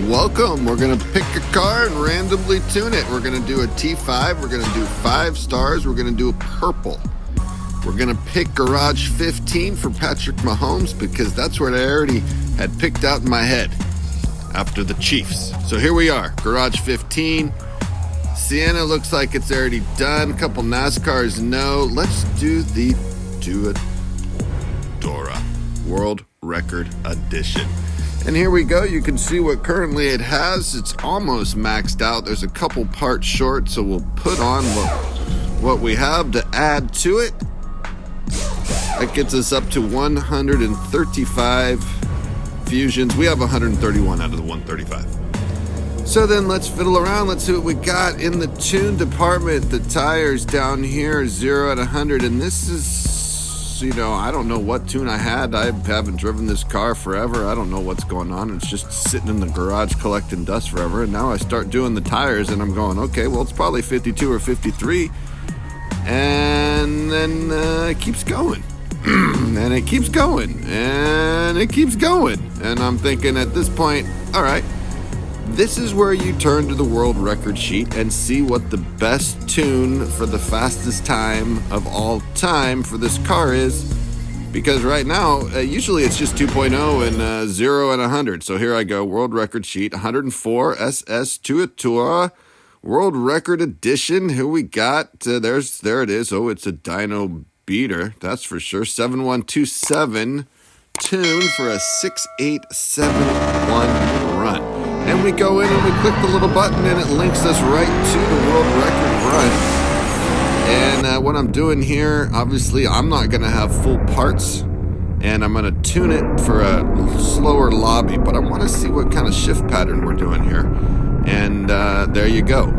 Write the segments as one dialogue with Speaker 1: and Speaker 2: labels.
Speaker 1: Welcome. We're going to pick a car and randomly tune it. We're going to do a T5. We're going to do 5 stars. We're going to do a purple. We're going to pick Garage 15 for Patrick Mahomes because that's what I already had picked out in my head after the Chiefs. So here we are, Garage 15. Sienna looks like it's already done. A couple NASCARs, no. Let's do the Tuatara World Record Edition. And here we go. You can see what currently it has. It's almost maxed out. There's a couple parts short, so we'll put on what we have to add to it. That gets us up to 135 fusions. We have 131 out of the 135. So then let's fiddle around. Let's see what we got in the tune department. The tires down here, 0 out of 100. And this is, I don't know what tune I had. I haven't driven this car forever. I don't know what's going on. It's just sitting in the garage collecting dust forever. And now I start doing the tires and I'm going, okay, well, it's probably 52 or 53. And then it keeps going. And it keeps going. And it keeps going. And I'm thinking at this point, all right, this is where you turn to the world record sheet and see what the best tune for the fastest time of all time for this car is. Because right now, usually it's just 2.0 and 0 and 100. So here I go, world record sheet, 104 SS Tuatara World Record Edition. Here we got, there it is. Oh, it's a dyno beater, that's for sure. 7127 tune for a 6871 run. And we go in and we click the little button and it links us right to the world record run. And what I'm doing here, obviously I'm not going to have full parts and I'm going to tune it for a slower lobby, but I want to see what kind of shift pattern we're doing here. And there you go.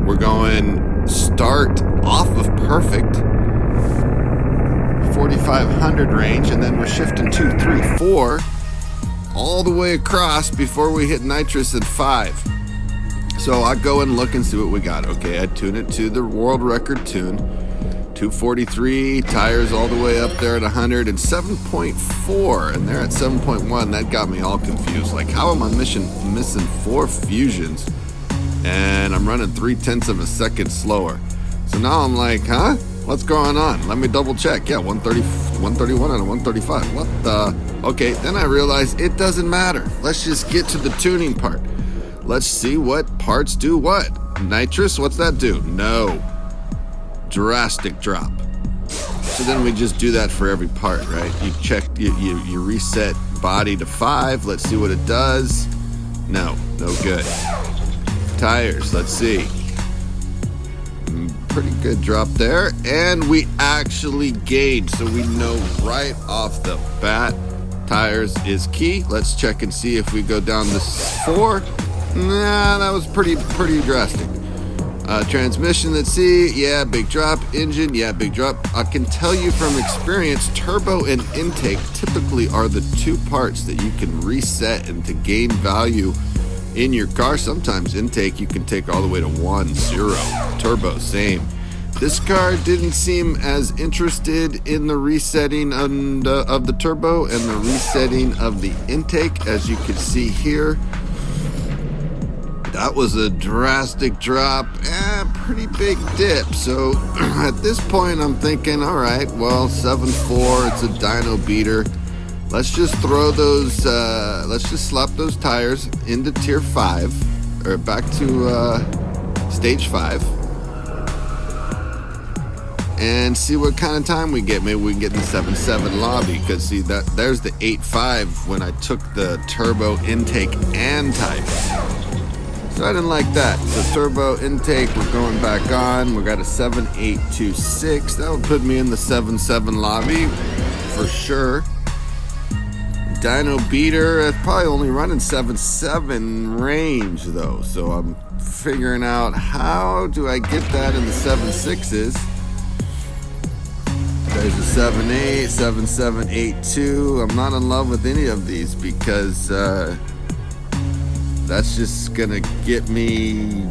Speaker 1: We're going start off of perfect, 4,500 range, and then we're shifting 2, 3, 4 all the way across before we hit nitrous at 5. So I go and look and see what we got. Okay, I tune it to the world record tune, 243, tires all the way up there at 100 and 7.4, and they're at 7.1. That got me all confused. Like, how am I missing 4 fusions and I'm running 0.3 of a second slower? So now I'm like, huh? What's going on? Let me double check. Yeah, 131 out of 135. What the? Okay, then I realized it doesn't matter. Let's just get to the tuning part. Let's see what parts do what. Nitrous, what's that do? No. Drastic drop. So then we just do that for every part, right? You check, you reset body to 5. Let's see what it does. No good. Tires, let's see. Pretty good drop there, and we actually gauge, so we know right off the bat tires is key. Let's check and see if we go down to 4. Nah, that was pretty drastic. Transmission, let's see. Yeah, big drop. Engine, yeah, big drop. I can tell you from experience, turbo and intake typically are the 2 parts that you can reset and to gain value in your car. Sometimes intake you can take all the way to 1, 0. Turbo, same. This car didn't seem as interested in the resetting of the turbo and the resetting of the intake. As you can see here, that was a drastic drop and pretty big dip. So at this point I'm thinking, all right, well, 7.4, it's a dyno beater. Let's just throw those, let's just slap those tires into tier 5, or back to stage 5, and see what kind of time we get. Maybe we can get in the 7.7 lobby, because see, there's the 8.5 when I took the turbo intake and tires. So I didn't like that. So turbo intake, we're going back on. We got a 7.826. That would put me in the 7.7 lobby for sure. Dyno beater, it's probably only running 7.7 range though, so I'm figuring out how do I get that in the 7.6s. There's a 7.8, 7.782. I'm not in love with any of these because that's just gonna get me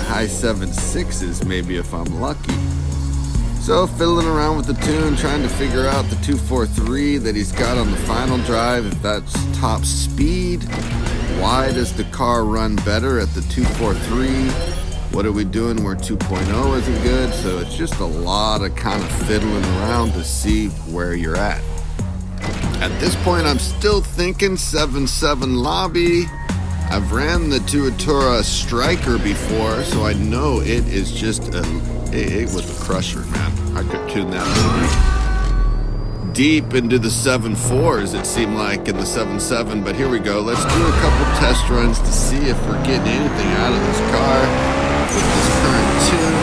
Speaker 1: high 7.6s maybe if I'm lucky. So fiddling around with the tune, trying to figure out the 243 that he's got on the final drive, if that's top speed, Why does the car run better at the 243? What are we doing where 2.0 isn't good? So it's just a lot of kind of fiddling around to see where you're at. At this point, I'm still thinking 7.7 lobby. I've ran the Tuatara Striker before, so I know it is just it was a crusher, man. I could tune that movie deep into the 7.4s, it seemed like, in the 7.7, but here we go. Let's do a couple test runs to see if we're getting anything out of this car with this current tune.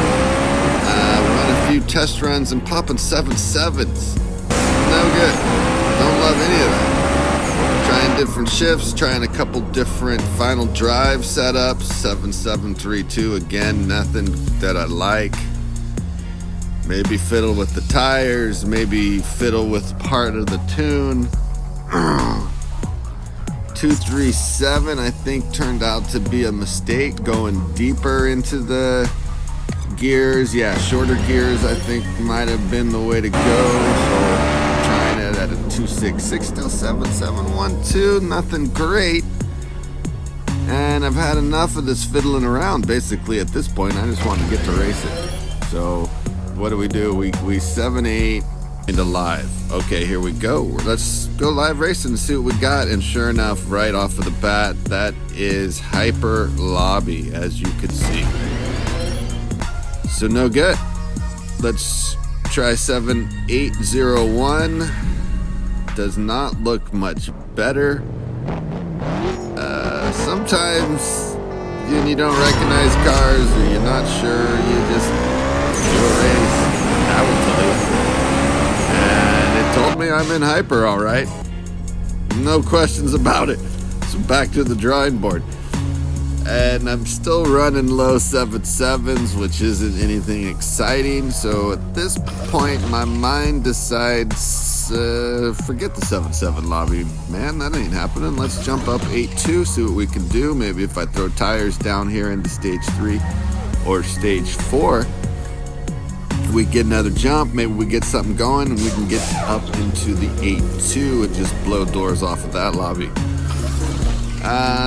Speaker 1: Run a few test runs and popping 7.7s. No good. Don't love any of that. Trying different shifts, trying a couple different final drive setups. 7.732, again, nothing that I like. Maybe fiddle with the tires, maybe fiddle with part of the tune. 237, I think, turned out to be a mistake, going deeper into the gears. Yeah, shorter gears, I think, might have been the way to go. So trying it at a 266, still 7.712, nothing great. And I've had enough of this fiddling around, basically, at this point. I just want to get to race it. So what do? We 7.8 into live. Okay, here we go. Let's go live racing and see what we got. And sure enough, right off of the bat, that is Hyper Lobby, as you can see. So no good. Let's try 7.801. Does not look much better. Sometimes when you don't recognize cars or you're not sure, you just do a race. I will tell you. And it told me I'm in hyper, all right. No questions about it. So back to the drawing board. And I'm still running low 7.7s, which isn't anything exciting. So at this point, my mind decides, forget the 7.7 lobby. Man, that ain't happening. Let's jump up 8.2, see what we can do. Maybe if I throw tires down here into stage 3 or stage 4, we get another jump. Maybe we get something going and we can get up into the 8.2 and just blow doors off of that lobby.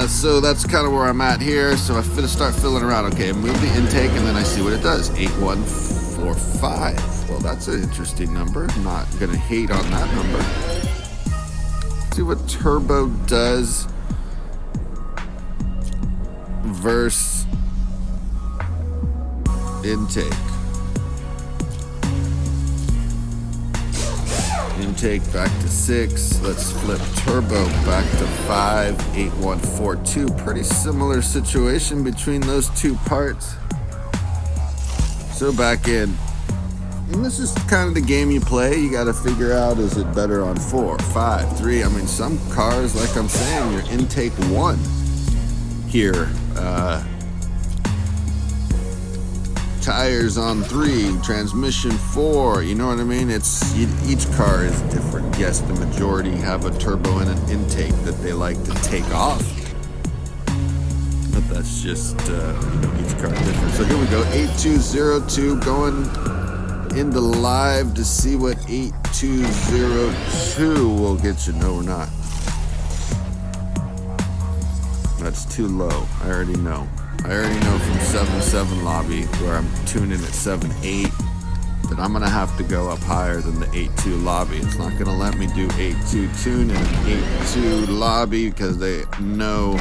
Speaker 1: So that's kind of where I'm at here. So I start filling around. Okay, move the intake and then I see what it does. 8.145. Well, that's an interesting number. I'm not gonna hate on that number. See what turbo does versus intake. Intake back to 6. Let's flip turbo back to 5. 8.142. Pretty similar situation between those two parts. So back in. And this is kind of the game you play. You got to figure out, is it better on 4, 5, 3? I mean, some cars, like I'm saying, your intake 1 here. Tires on 3, transmission 4, you know what I mean? Each car is different. Yes, the majority have a turbo and an intake that they like to take off, but that's just each car is different. So here we go, 8202, going into live to see what 8202 will get you. No, we're not. That's too low. I already know from 7.7 lobby, where I'm tuning at 7.8, that I'm gonna have to go up higher than the 8.2 lobby. It's not gonna let me do 8.2 tune and 8.2 lobby because they know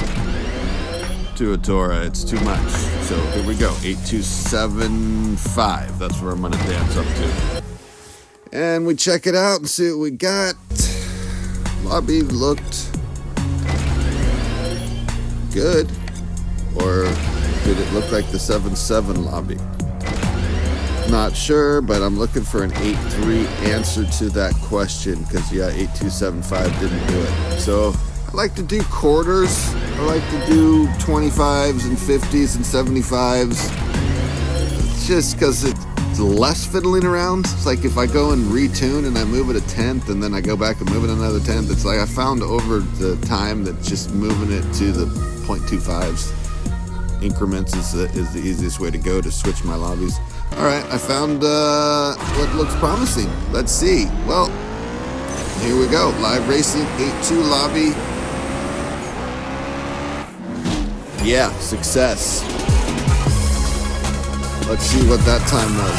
Speaker 1: Tuatara, it's too much. So here we go, 8.275. That's where I'm gonna dance up to. And we check it out and see what we got. Lobby looked good. Or did it look like the 7.7 lobby? Not sure, but I'm looking for an 8.3 answer to that question, because yeah, 8.275 didn't do it. So I like to do quarters. I like to do 25s and 50s and 75s, just because it's less fiddling around. It's like if I go and retune and I move it a tenth and then I go back and move it another tenth, it's like I found over the time that just moving it to the 0.25s increments is the easiest way to go to switch my lobbies. All right, I found what looks promising. Let's see. Well, here we go. Live racing 8.2 lobby. Yeah, success. Let's see what that time was.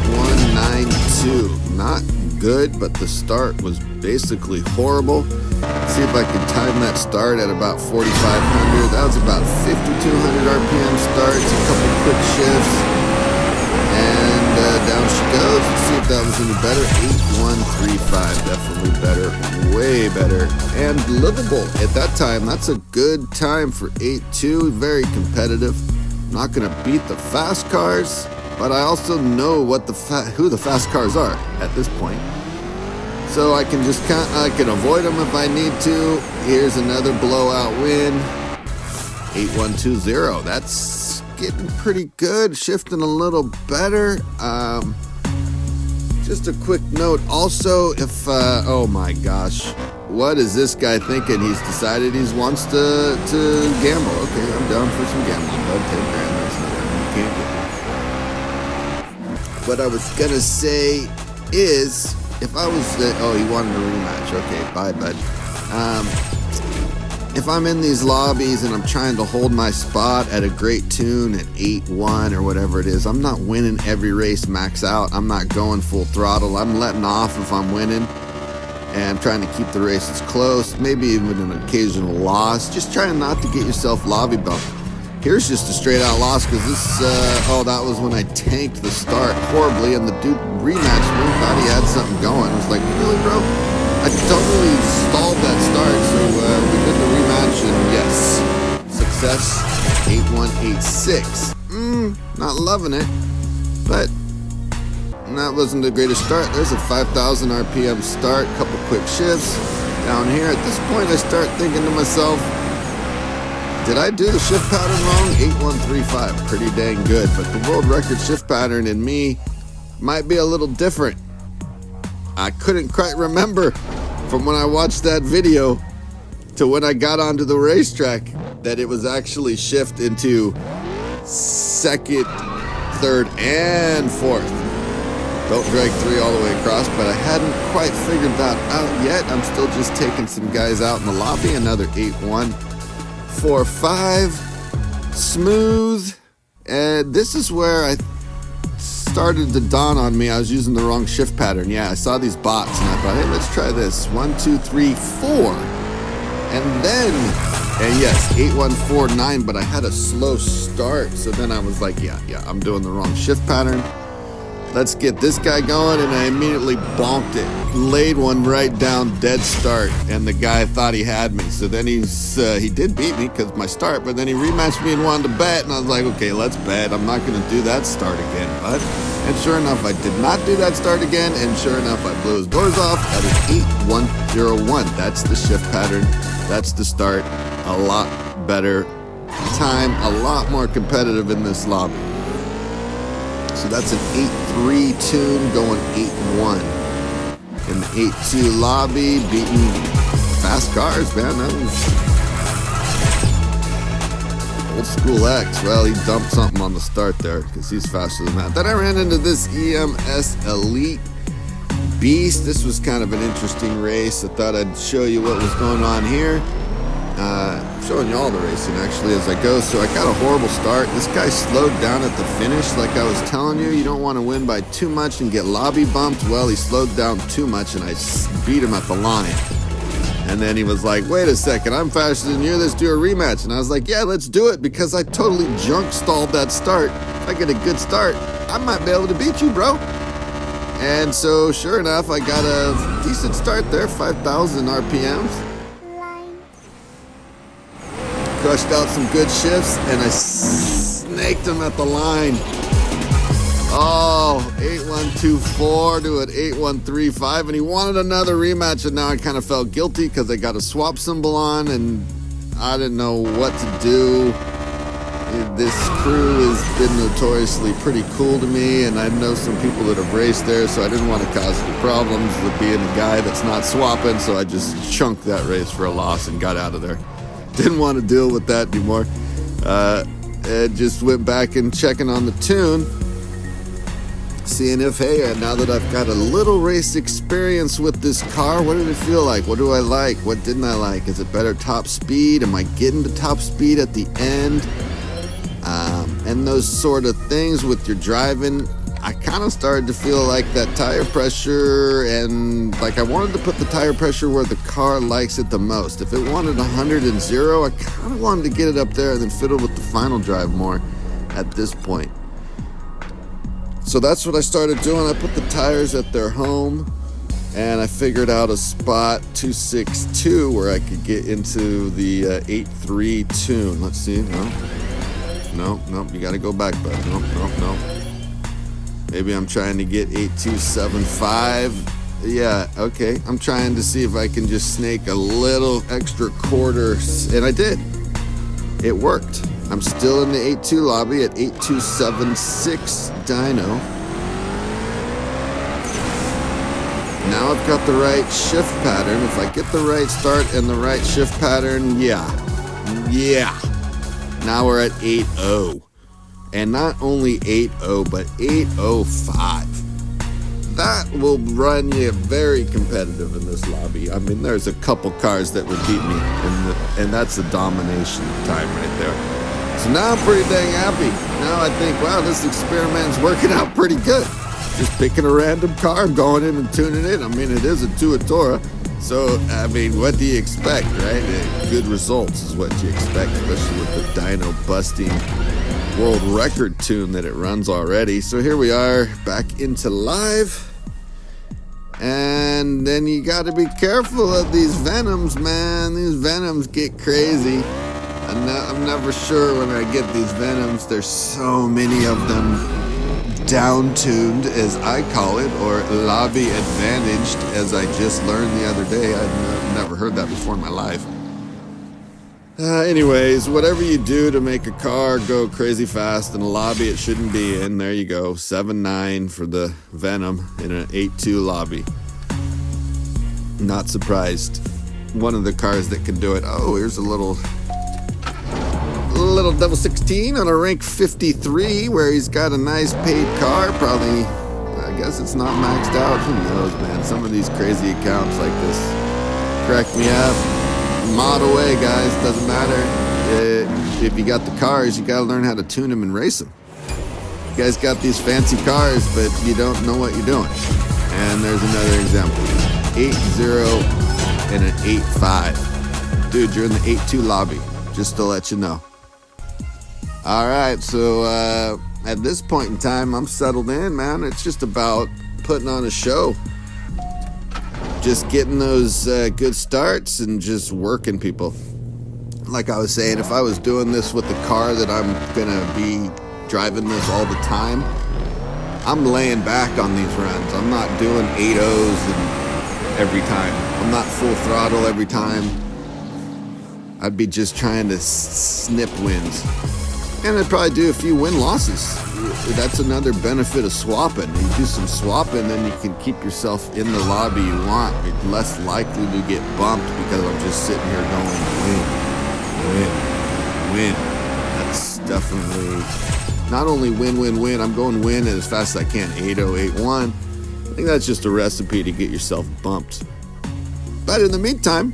Speaker 1: 8192. Not good, but the start was basically horrible. Let's see if I can time that start at about 4,500. That was about 5,200 RPM starts, a couple quick shifts, and down she goes. Let's see if that was any better. 8135, definitely better, way better, and livable at that time. That's a good time for 8.2, very competitive. Not gonna beat the fast cars, but I also know what who the fast cars are at this point. So I can just I can avoid them if I need to. Here's another blowout win. 8120. That's getting pretty good, shifting a little better. Just a quick note also, if oh my gosh, what is this guy thinking? He's decided he wants to gamble. Okay, I'm down for some gambling. About 10 grand, that's nothing. You can't get me. What I was gonna say is, if I was he wanted a rematch. Okay, bye bud. If I'm in these lobbies and I'm trying to hold my spot at a great tune at 8-1 or whatever it is, I'm not winning every race max out. I'm not going full throttle. I'm letting off if I'm winning, and I'm trying to keep the races close, maybe even an occasional loss. Just trying not to get yourself lobby bumped. Here's just a straight out loss because this, that was when I tanked the start horribly, and the dude rematched me, thought he had something going. I was like, really, bro? I totally stalled that start, so we did the rematch, and yes, success, 8186. Not loving it, but that wasn't the greatest start. There's a 5,000 RPM start, couple quick shifts. Down here, at this point, I start thinking to myself, did I do the shift pattern wrong? 8135, pretty dang good, but the world record shift pattern in me might be a little different. I couldn't quite remember from when I watched that video to when I got onto the racetrack that it was actually shift into second, third, and fourth. Don't drag 3 all the way across, but I hadn't quite figured that out yet. I'm still just taking some guys out in the lobby. Another 8145, smooth, and this is where I started to dawn on me I was using the wrong shift pattern. Yeah, I saw these bots and I thought, hey, let's try this. 1, 2, 3, 4. And yes, 8149, but I had a slow start. So then I was like, yeah, I'm doing the wrong shift pattern. Let's get this guy going, and I immediately bonked it. Laid one right down, dead start, and the guy thought he had me. So then he did beat me because my start, but then he rematched me and wanted to bet, and I was like, okay, let's bet. I'm not going to do that start again, bud. And sure enough, I did not do that start again, and sure enough, I blew his doors off at an 8101. That's the shift pattern. That's the start. A lot better time, a lot more competitive in this lobby. So that's an 8.3 tune going 8.1. In the 8.2 lobby, beating fast cars, man. That was old school X. Well, he dumped something on the start there because he's faster than that. Then I ran into this EMS Elite Beast. This was kind of an interesting race. I thought I'd show you what was going on here. Showing you all the racing actually as I go. So I got a horrible start. This guy slowed down at the finish. Like I was telling you, you don't want to win by too much and get lobby bumped. Well, he slowed down too much and I beat him at the line. And then he was like, wait a second, I'm faster than you, let's do a rematch. And I was like, yeah, let's do it, because I totally junk stalled that start. If I get a good start, I might be able to beat you, bro. And so sure enough, I got a decent start there, 5,000 RPMs. Crushed out some good shifts, and I snaked him at the line. Oh, 8124 to an 8135, and he wanted another rematch, and now I kind of felt guilty because I got a swap symbol on, and I didn't know what to do. This crew has been notoriously pretty cool to me, and I know some people that have raced there, so I didn't want to cause any problems with being a guy that's not swapping, so I just chunked that race for a loss and got out of there. Didn't want to deal with that anymore. Just went back and checking on the tune. seeing if, hey, now that I've got a little race experience with this car, what did it feel like? What do I like? What didn't I like? Is it better top speed? Am I getting to top speed at the end? And those sort of things with your driving. I kind of started to feel like that tire pressure, and like I wanted to put the tire pressure where the car likes it the most. If it wanted 100 and 0, I kind of wanted to get it up there and then fiddle with the final drive more at this point. So that's what I started doing. I put the tires at their home, and I figured out a spot 262 where I could get into the 8.3 tune. Let's see. No, you got to go back, bud. No. Maybe I'm trying to get 8275. Yeah, okay. I'm trying to see if I can just snake a little extra quarter, and I did. It worked. I'm still in the 8.2 lobby at 8276 dyno. Now I've got the right shift pattern. If I get the right start and the right shift pattern, yeah. Now we're at 8.0. And not only 8.0, but 8.05. That will run you very competitive in this lobby. I mean, there's a couple cars that would beat me, and that's a domination time right there. So now I'm pretty dang happy. Now I think, wow, this experiment's working out pretty good. Just picking a random car, going in and tuning it. I mean, it is a Tuatara. So, I mean, what do you expect, right? Good results is what you expect, especially with the dyno busting world record tune that it runs already. So here we are back into live, and then you got to be careful of these Venoms, man. These Venoms get crazy. I'm never sure when I get these Venoms. There's so many of them down-tuned, as I call it, or lobby advantaged, as I just learned the other day. I've never heard that before in my life. Anyways, whatever you do to make a car go crazy fast in a lobby it shouldn't be in, there you go. 7.9 for the Venom in an 8.2 lobby. Not surprised. One of the cars that can do it. Oh, here's a little double 16 on a rank 53 where he's got a nice paid car. Probably, I guess it's not maxed out. Who knows, man? Some of these crazy accounts like this crack me up. Mod away, guys. Doesn't matter. If you got the cars, you got to learn how to tune them and race them. You guys got these fancy cars, but you don't know what you're doing. And there's another example. 8.0 and an 8.5. Dude, you're in the 8.2 lobby, just to let you know. All right, so at this point in time, I'm settled in, man. It's just about putting on a show. Just getting those good starts and just working people. Like I was saying, if I was doing this with the car that I'm going to be driving this all the time, I'm laying back on these runs. I'm not doing 8.0s every time. I'm not full throttle every time. I'd be just trying to snip wins. And I'd probably do a few win-losses. That's another benefit of swapping. You do some swapping, then you can keep yourself in the lobby you want. You're less likely to get bumped because I'm just sitting here going, win. That's definitely not only win. I'm going win as fast as I can. 8.0, 8.1. I think that's just a recipe to get yourself bumped. But in the meantime,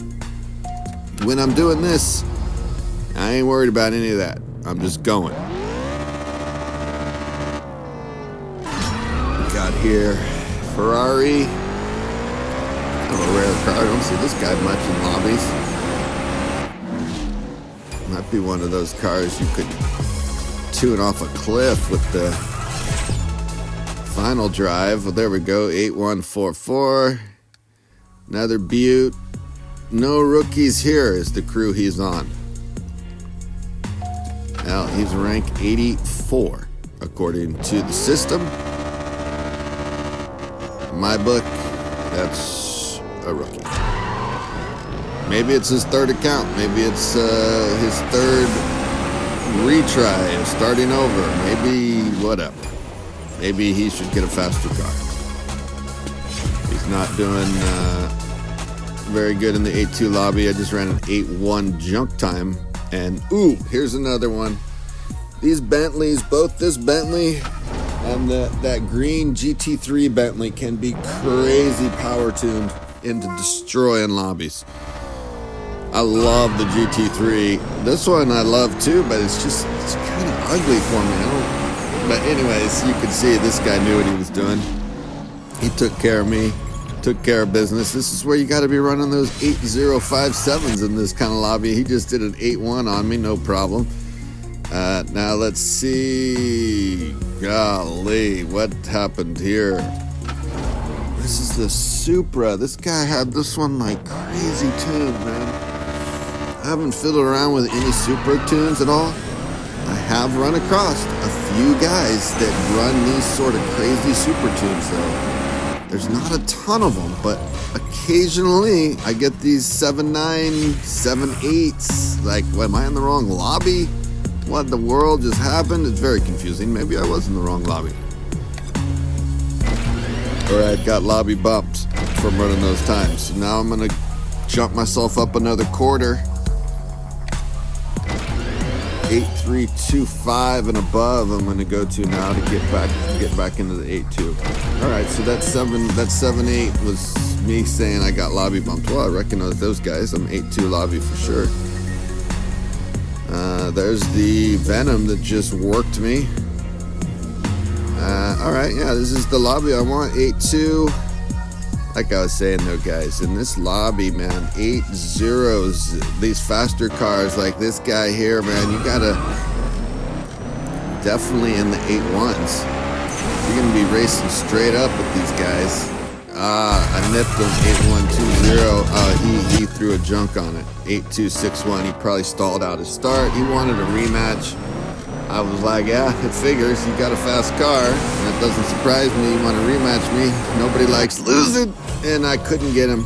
Speaker 1: when I'm doing this, I ain't worried about any of that. I'm just going. We got here Ferrari. Kind of a rare car. I don't see this guy much in lobbies. Might be one of those cars you could tune off a cliff with the final drive. Well, there we go. 8144. Another Butte. No rookies here is the crew he's on. Well, he's rank 84, according to the system. In my book, that's a rookie. Maybe it's his third account. Maybe it's his third retry, starting over. Maybe whatever. Maybe he should get a faster car. He's not doing very good in the 8.2 lobby. I just ran an 8.1 junk time. And, ooh, here's another one. These Bentleys, both this Bentley And that green GT3 Bentley can be crazy power tuned into destroying lobbies. I love the GT3. This one I love too, but it's kind of ugly for me. But anyways, you can see this guy knew what he was doing. He took care of me, took care of business. This is where you got to be running those 8057s in this kind of lobby. He just did an 81 on me, no problem. Now let's see. Golly, what happened here? This is the Supra. This guy had this one like crazy tuned, man. I haven't fiddled around with any Supra tunes at all. I have run across a few guys that run these sort of crazy Supra tunes though. There's not a ton of them, but occasionally I get these 7.9, 7.8s. Like, am I in the wrong lobby? What in the world just happened? It's very confusing. Maybe I was in the wrong lobby. Alright, got lobby bumped from running those times. So now I'm gonna jump myself up another quarter. 8325 and above I'm gonna go to now to get back into the 82. Alright, so that 7.8 was me saying I got lobby bumped. Well, I recognize those guys. I'm 8.2 lobby for sure. There's the Venom that just worked me. Alright, yeah, this is the lobby I want, 8.2. Like I was saying though, guys, in this lobby, man, 8.0s, these faster cars like this guy here, man, you gotta definitely in the 8.1s. You're gonna be racing straight up with these guys. I nipped him 8.120. He threw a junk on it. 8.261. He probably stalled out his start. He wanted a rematch. I was like, yeah, it figures. You got a fast car. And it doesn't surprise me. You want to rematch me. Nobody likes losing. And I couldn't get him.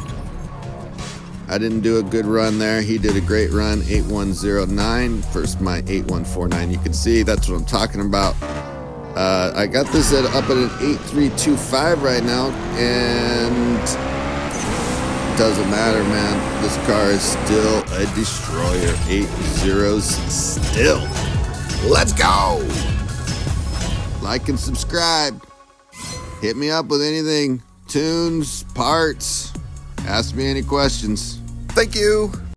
Speaker 1: I didn't do a good run there. He did a great run. 8.109 versus my 8.149. You can see that's what I'm talking about. I got this up at an 8.325 right now. And it doesn't matter, man. This car is still a destroyer. 8.0s still. Let's go! Like and subscribe. Hit me up with anything. Tunes, parts. Ask me any questions. Thank you.